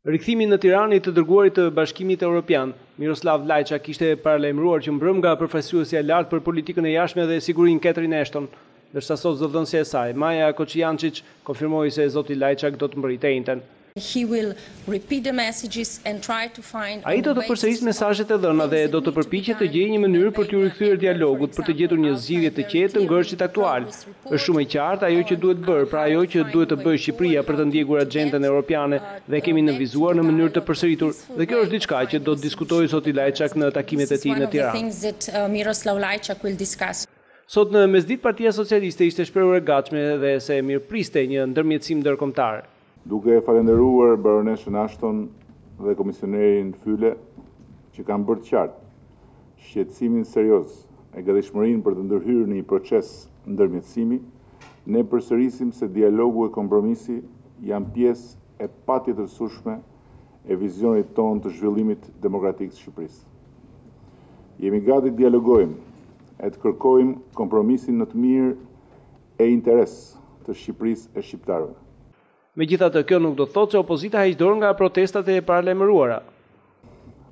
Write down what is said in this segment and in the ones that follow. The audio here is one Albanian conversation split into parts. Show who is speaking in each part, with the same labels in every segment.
Speaker 1: Rikthimi në Tiranë të dërguarit të Bashkimit Evropian, Miroslav Lajçak ishte paralajmëruar që mbrëm nga përfaqësuesja e lartë për politikën e jashtme dhe sigurinë Catherine Ashton, ndërsa sot zëdhënësja e saj, Maja Koçiančić, konfirmoi se zoti Lajçak do të mbërritë njëjtën. Ai do të përsërisë mesazhet e dhëna dhe do të përpiqet të gjejë një mënyrë për t'u rikthyer dialogut, për të gjetur një zgjidhje të qetë të ngërshit aktual. Është shumë e qartë ajo që duhet bërë, pra ajo që duhet të bëjë Shqipëria për të ndjekur agjendën europiane dhe kemi nënvizuar në mënyrë të përsëritur. Dhe kjo është diçka që do të diskutojë zoti Lajçak në takimet e tij në Tiranë. Sot në mesditë Partia Socialiste ishte shprehur e gatshme dhe se mirëpriste një ndërmjetësim ndërkombëtar.
Speaker 2: Duke falenderuar baroneshën Ashton dhe komisionerin Fyle që kanë bërë të qartë shqetësimin serioz e gatishmërinë për të ndërhyrë në një proces ndërmjetësimi, ne përsërisim se dialogu e kompromisi janë pjesë e patjetërsueshme e vizionit tonë të zhvillimit demokratik të Shqipërisë. Jemi gati të dialogojmë e të kërkojmë kompromisin në të mirë e interes të Shqipërisë e shqiptarëve.
Speaker 1: Megjithatë, kjo nuk do të thotë se opozita heq dorë nga protestat e paralajmëruara.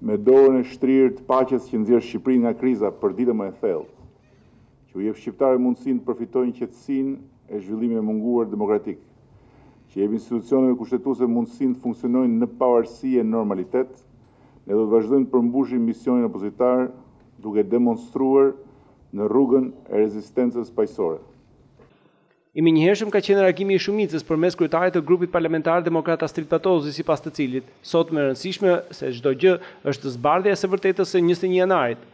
Speaker 2: Me dorën e shtrirë të paqes që nxjerr Shqipërinë nga kriza për ditë më e thellë, që u jep shqiptarëve mundësinë të përfitojnë qetësinë e zhvillimit e munguar demokratik, që jep institucioneve kushtetuese mundësinë të funksionojnë në pavarësi e normalitet, ne do të vazhdojmë të përmbushim misionin opozitar duke demonstruar në rrugën e rezistencës paqësore.
Speaker 1: I menjëhershëm ka qenë reagimi i shumicës përmes kryetarit të grupit parlamentar Demokrata Astrid Patozi, sipas të cilit, sot më rëndësishme se çdo gjë është zbardhja e së vërtetës së 21 janarit.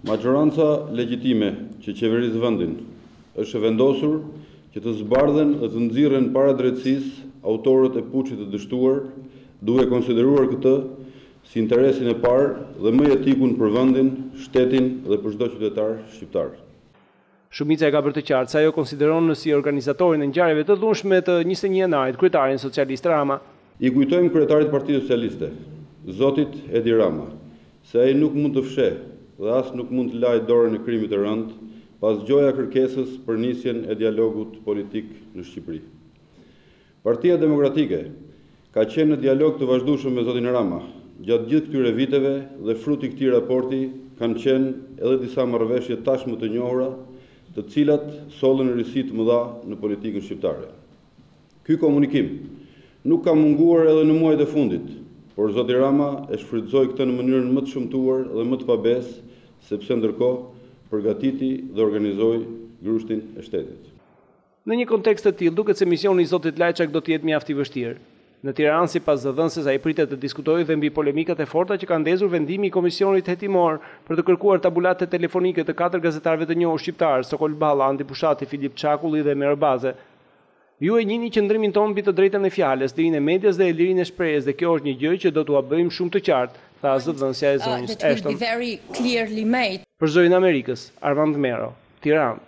Speaker 3: Majoranca legjitime që qeveris vendin është vendosur që të zbardhen dhe të nxirren para drejtësisë autorët e puçit të dështuar, duke konsideruar këtë si interesin e parë dhe më etikun për vendin, shtetin dhe për çdo qytetar shqiptar.
Speaker 1: Shumica e ka bërë të qartë se ajo konsideron si organizatorin e ngjarjeve të dhunshme të 21 janarit kryetarin socialist Rama.
Speaker 3: I kujtojmë kryetarit Partisë Socialiste, zotit Edi Rama, se ai nuk mund të fsheh dhe as nuk mund të lajë dorën e krimit të rënd pas gjoja kërkesës për nisjen e dialogut politik në Shqipëri. Partia Demokratike ka qenë në dialog të vazhdueshëm me zotin Rama gjatë gjithë këtyre viteve dhe fruti i këtij raporti kanë qenë edhe disa marrëveshje tashmë të njohura, të cilat sollën risi të mëdha në politikën shqiptare. Ky komunikim nuk ka munguar edhe në muajt e fundit, por zoti Rama e shfrytëzoi këtë në mënyrën më të shëmtuar dhe më të pabesë, sepse ndërkohë përgatiti dhe organizoi grushtin e shtetit.
Speaker 1: Në një kontekst të tillë, duket se misioni i zotit Lajçak do të jetë mjaft i vështirë. Në Tiranë, sipas zëdhënëses, ai pritet të diskutojë dhe mbi polemikat e forta që ka ndezur vendimi i komisionit hetimor për të kërkuar tabulate telefonike të 4 gazetarëve të njohur shqiptar, Sokol Balla, Andi Pushati, Filip Çakulli dhe Mer Baze. Ju e njihni qëndrimin tonë mbi të drejtën e fjalës, lirinë e medias dhe lirinë e shprehjes, dhe kjo është një gjë që do t'ua bëjmë shumë të qartë, tha zëdhënësja e zonjës Ashton. Për Zërin Amerikës, Armand Mero, Tiranë.